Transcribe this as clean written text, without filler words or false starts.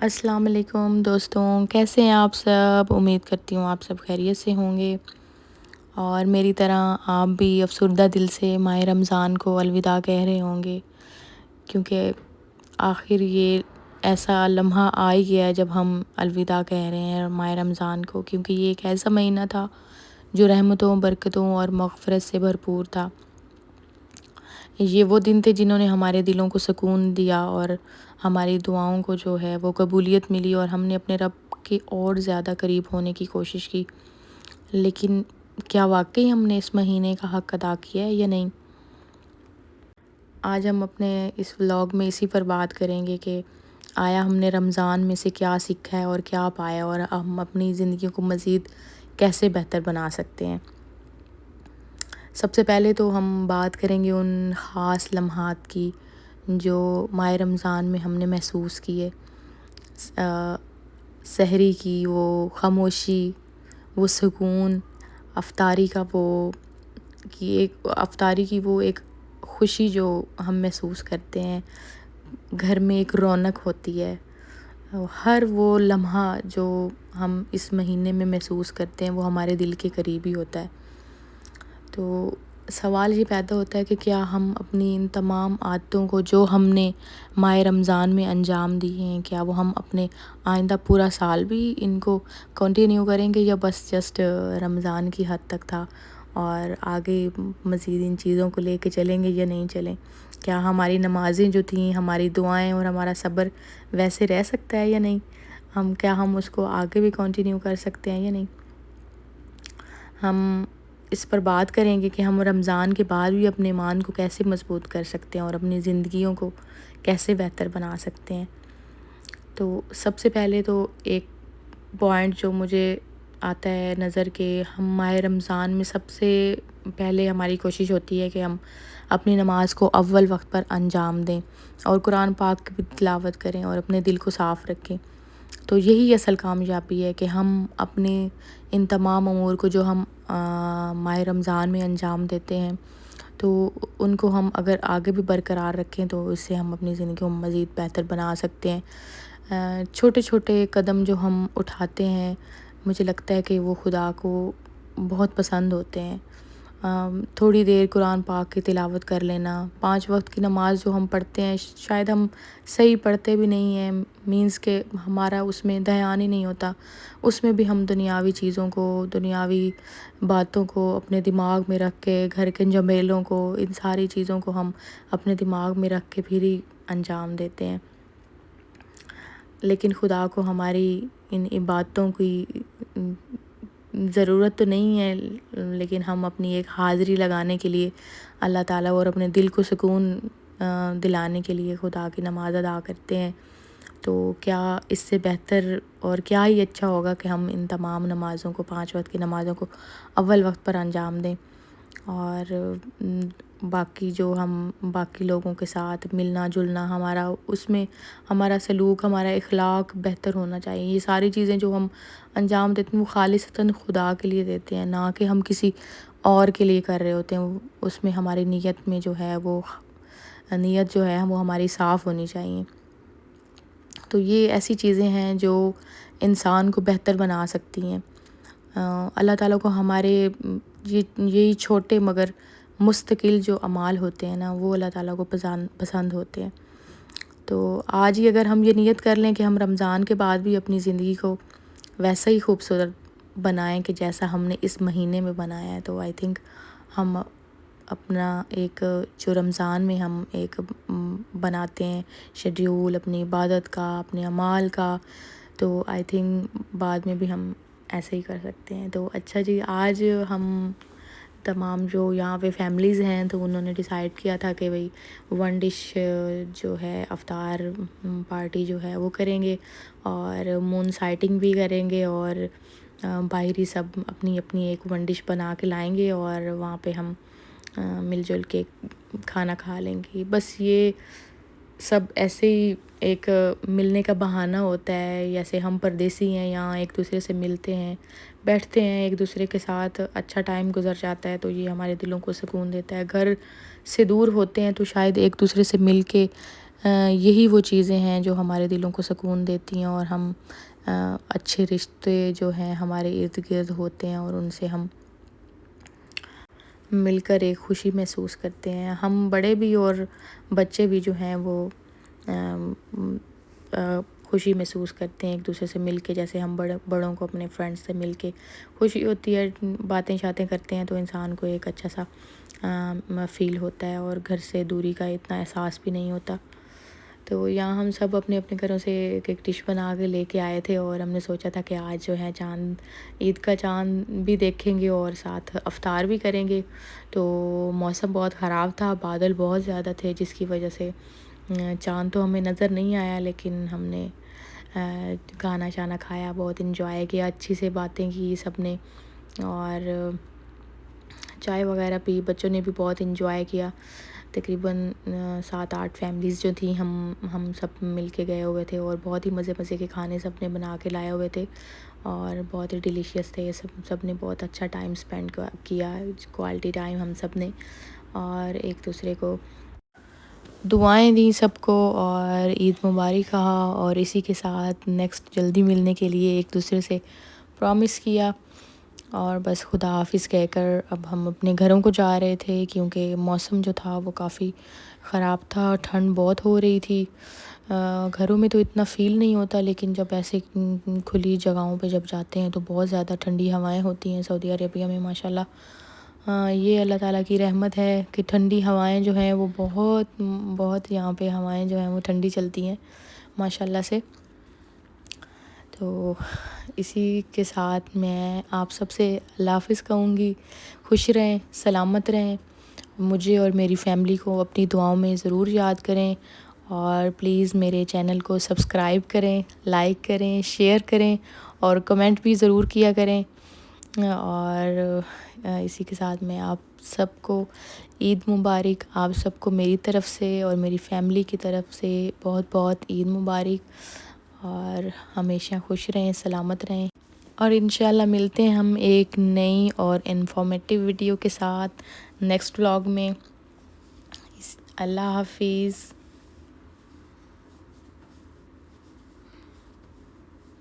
السلام علیکم دوستوں، کیسے ہیں آپ سب؟ امید کرتی ہوں آپ سب خیریت سے ہوں گے اور میری طرح آپ بھی افسردہ دل سے ماہ رمضان کو الوداع کہہ رہے ہوں گے، کیونکہ آخر یہ ایسا لمحہ آ ہی گیا ہے جب ہم الوداع کہہ رہے ہیں ماہ رمضان کو، کیونکہ یہ ایک ایسا مہینہ تھا جو رحمتوں، برکتوں اور مغفرت سے بھرپور تھا۔ یہ وہ دن تھے جنہوں نے ہمارے دلوں کو سکون دیا اور ہماری دعاؤں کو جو ہے وہ قبولیت ملی اور ہم نے اپنے رب کے اور زیادہ قریب ہونے کی کوشش کی۔ لیکن کیا واقعی ہم نے اس مہینے کا حق ادا کیا ہے یا نہیں؟ آج ہم اپنے اس ولاگ میں اسی پر بات کریں گے کہ آیا ہم نے رمضان میں سے کیا سیکھا ہے اور کیا پایا، اور ہم اپنی زندگی کو مزید کیسے بہتر بنا سکتے ہیں۔ سب سے پہلے تو ہم بات کریں گے ان خاص لمحات کی جو ماہ رمضان میں ہم نے محسوس کیے۔ سحری کی وہ خاموشی، وہ سکون، افطاری کی وہ ایک خوشی جو ہم محسوس کرتے ہیں، گھر میں ایک رونق ہوتی ہے۔ ہر وہ لمحہ جو ہم اس مہینے میں محسوس کرتے ہیں وہ ہمارے دل کے قریب ہی ہوتا ہے۔ تو سوال یہ پیدا ہوتا ہے کہ کیا ہم اپنی ان تمام عادتوں کو جو ہم نے ماہ رمضان میں انجام دی ہیں، کیا وہ ہم اپنے آئندہ پورا سال بھی ان کو کنٹینیو کریں گے، یا بس جسٹ رمضان کی حد تک تھا اور آگے مزید ان چیزوں کو لے کے چلیں گے یا نہیں چلیں؟ کیا ہماری نمازیں جو تھیں، ہماری دعائیں اور ہمارا صبر ویسے رہ سکتا ہے یا نہیں؟ ہم اس کو آگے بھی کنٹینیو کر سکتے ہیں یا نہیں؟ ہم اس پر بات کریں گے کہ ہم رمضان کے بعد بھی اپنے ایمان کو کیسے مضبوط کر سکتے ہیں اور اپنی زندگیوں کو کیسے بہتر بنا سکتے ہیں۔ تو سب سے پہلے تو ایک پوائنٹ جو مجھے آتا ہے نظر کہ ہم ماہ رمضان میں سب سے پہلے ہماری کوشش ہوتی ہے کہ ہم اپنی نماز کو اول وقت پر انجام دیں اور قرآن پاک کی بھی تلاوت کریں اور اپنے دل کو صاف رکھیں۔ تو یہی اصل کامیابی ہے کہ ہم اپنے ان تمام امور کو جو ہم ماہ رمضان میں انجام دیتے ہیں تو ان کو ہم اگر آگے بھی برقرار رکھیں تو اس سے ہم اپنی زندگی کو مزید بہتر بنا سکتے ہیں۔ چھوٹے چھوٹے قدم جو ہم اٹھاتے ہیں مجھے لگتا ہے کہ وہ خدا کو بہت پسند ہوتے ہیں۔ تھوڑی دیر قرآن پاک کی تلاوت کر لینا، 5 وقت کی نماز جو ہم پڑھتے ہیں شاید ہم صحیح پڑھتے بھی نہیں ہیں، مینس کہ ہمارا اس میں دھیان ہی نہیں ہوتا، اس میں بھی ہم دنیاوی چیزوں کو، دنیاوی باتوں کو اپنے دماغ میں رکھ کے، گھر کے جھمیلوں کو، ان ساری چیزوں کو ہم اپنے دماغ میں رکھ کے پھر ہی انجام دیتے ہیں۔ لیکن خدا کو ہماری ان عبادتوں کی ضرورت تو نہیں ہے، لیکن ہم اپنی ایک حاضری لگانے کے لیے اللہ تعالیٰ اور اپنے دل کو سکون دلانے کے لیے خدا کی نماز ادا کرتے ہیں۔ تو کیا اس سے بہتر اور کیا ہی اچھا ہوگا کہ ہم ان تمام نمازوں کو، 5 وقت کی نمازوں کو اول وقت پر انجام دیں، اور باقی جو ہم باقی لوگوں کے ساتھ ملنا جلنا، اس میں ہمارا سلوک، ہمارا اخلاق بہتر ہونا چاہیے۔ یہ ساری چیزیں جو ہم انجام دیتے ہیں وہ خالصتاً خدا کے لیے دیتے ہیں، نہ کہ ہم کسی اور کے لیے کر رہے ہوتے ہیں۔ اس میں ہماری نیت میں جو ہے وہ ہماری صاف ہونی چاہیے۔ تو یہ ایسی چیزیں ہیں جو انسان کو بہتر بنا سکتی ہیں۔ اللہ تعالیٰ کو ہمارے یہی چھوٹے مگر مستقل جو اعمال ہوتے ہیں نا، وہ اللہ تعالیٰ کو پسند ہوتے ہیں۔ تو آج ہی اگر ہم یہ نیت کر لیں کہ ہم رمضان کے بعد بھی اپنی زندگی کو ویسا ہی خوبصورت بنائیں کہ جیسا ہم نے اس مہینے میں بنایا ہے، تو آئی تھنک ہم اپنا ایک جو رمضان میں ہم ایک بناتے ہیں شیڈیول اپنی عبادت کا، اپنے اعمال کا، تو آئی تھنک بعد میں بھی ہم ایسے ہی کر سکتے ہیں۔ تو اچھا جی، آج ہم تمام جو یہاں پہ فیملیز ہیں تو انہوں نے ڈیسائیڈ کیا تھا کہ بھئی 1 ڈش جو ہے افطار پارٹی جو ہے وہ کریں گے، اور مون سائٹنگ بھی کریں گے، اور باہری سب اپنی اپنی ایک 1 ڈش بنا کے لائیں گے اور وہاں پہ ہم مل جل کے کھانا کھا لیں گے۔ بس یہ سب ایسے ہی ایک ملنے کا بہانہ ہوتا ہے، جیسے ہم پردیسی ہیں، یہاں ایک دوسرے سے ملتے ہیں، بیٹھتے ہیں ایک دوسرے کے ساتھ، اچھا ٹائم گزر جاتا ہے، تو یہ ہمارے دلوں کو سکون دیتا ہے۔ گھر سے دور ہوتے ہیں تو شاید ایک دوسرے سے مل کے یہی وہ چیزیں ہیں جو ہمارے دلوں کو سکون دیتی ہیں، اور ہم اچھے رشتے جو ہیں ہمارے ارد گرد ہوتے ہیں، اور ان سے ہم مل کر ایک خوشی محسوس کرتے ہیں۔ ہم بڑے بھی اور بچے بھی جو ہیں وہ خوشی محسوس کرتے ہیں ایک دوسرے سے مل کے، جیسے ہم بڑوں کو اپنے فرینڈس سے مل کے خوشی ہوتی ہے، باتیں شاتیں کرتے ہیں تو انسان کو ایک اچھا سا فیل ہوتا ہے، اور گھر سے دوری کا اتنا احساس بھی نہیں ہوتا۔ تو یہاں ہم سب اپنے اپنے گھروں سے ایک ایک ڈش بنا کے لے کے آئے تھے، اور ہم نے سوچا تھا کہ آج جو ہے چاند، عید کا چاند بھی دیکھیں گے اور ساتھ افطار بھی کریں گے۔ تو موسم بہت خراب تھا، بادل بہت زیادہ تھے، جس کی وجہ سے چاند تو ہمیں نظر نہیں آیا، لیکن ہم نے کھانا شانا کھایا، بہت انجوائے کیا، اچھی سے باتیں کی سب نے، اور چائے وغیرہ پی، بچوں نے بھی بہت انجوائے کیا۔ تقریباً 7-8 فیملیز جو تھیں، ہم سب مل کے گئے ہوئے تھے، اور بہت ہی مزے مزے کے کھانے سب نے بنا کے لائے ہوئے تھے، اور بہت ہی ڈیلیشیس تھے، سب نے بہت اچھا ٹائم اسپینڈ کیا، کوالٹی ٹائم ہم سب نے، اور ایک دوسرے کو دعائیں دیں سب کو، اور عید مبارک کہا، اور اسی کے ساتھ نیکسٹ جلدی ملنے کے لیے ایک دوسرے سے پرومس کیا، اور بس خدا حافظ کہہ کر اب ہم اپنے گھروں کو جا رہے تھے، کیونکہ موسم جو تھا وہ کافی خراب تھا، ٹھنڈ بہت ہو رہی تھی۔ گھروں میں تو اتنا فیل نہیں ہوتا، لیکن جب ایسے کھلی جگہوں پہ جب جاتے ہیں تو بہت زیادہ ٹھنڈی ہوائیں ہوتی ہیں سعودی عربیہ میں، ماشاءاللہ۔ یہ اللہ تعالیٰ کی رحمت ہے کہ ٹھنڈی ہوائیں جو ہیں وہ بہت بہت یہاں پہ ہوائیں جو ہیں وہ ٹھنڈی چلتی ہیں ماشاءاللہ سے۔ تو اسی کے ساتھ میں آپ سب سے اللہ حافظ کہوں گی، خوش رہیں، سلامت رہیں، مجھے اور میری فیملی کو اپنی دعاؤں میں ضرور یاد کریں، اور پلیز میرے چینل کو سبسکرائب کریں، لائک کریں، شیئر کریں، اور کمنٹ بھی ضرور کیا کریں۔ اور اسی کے ساتھ میں آپ سب کو عید مبارک، آپ سب کو میری طرف سے اور میری فیملی کی طرف سے بہت بہت عید مبارک، اور ہمیشہ خوش رہیں، سلامت رہیں، اور انشاءاللہ ملتے ہیں ہم ایک نئی اور انفارمیٹیو ویڈیو کے ساتھ نیکسٹ ولاگ میں۔ اللہ حافظ۔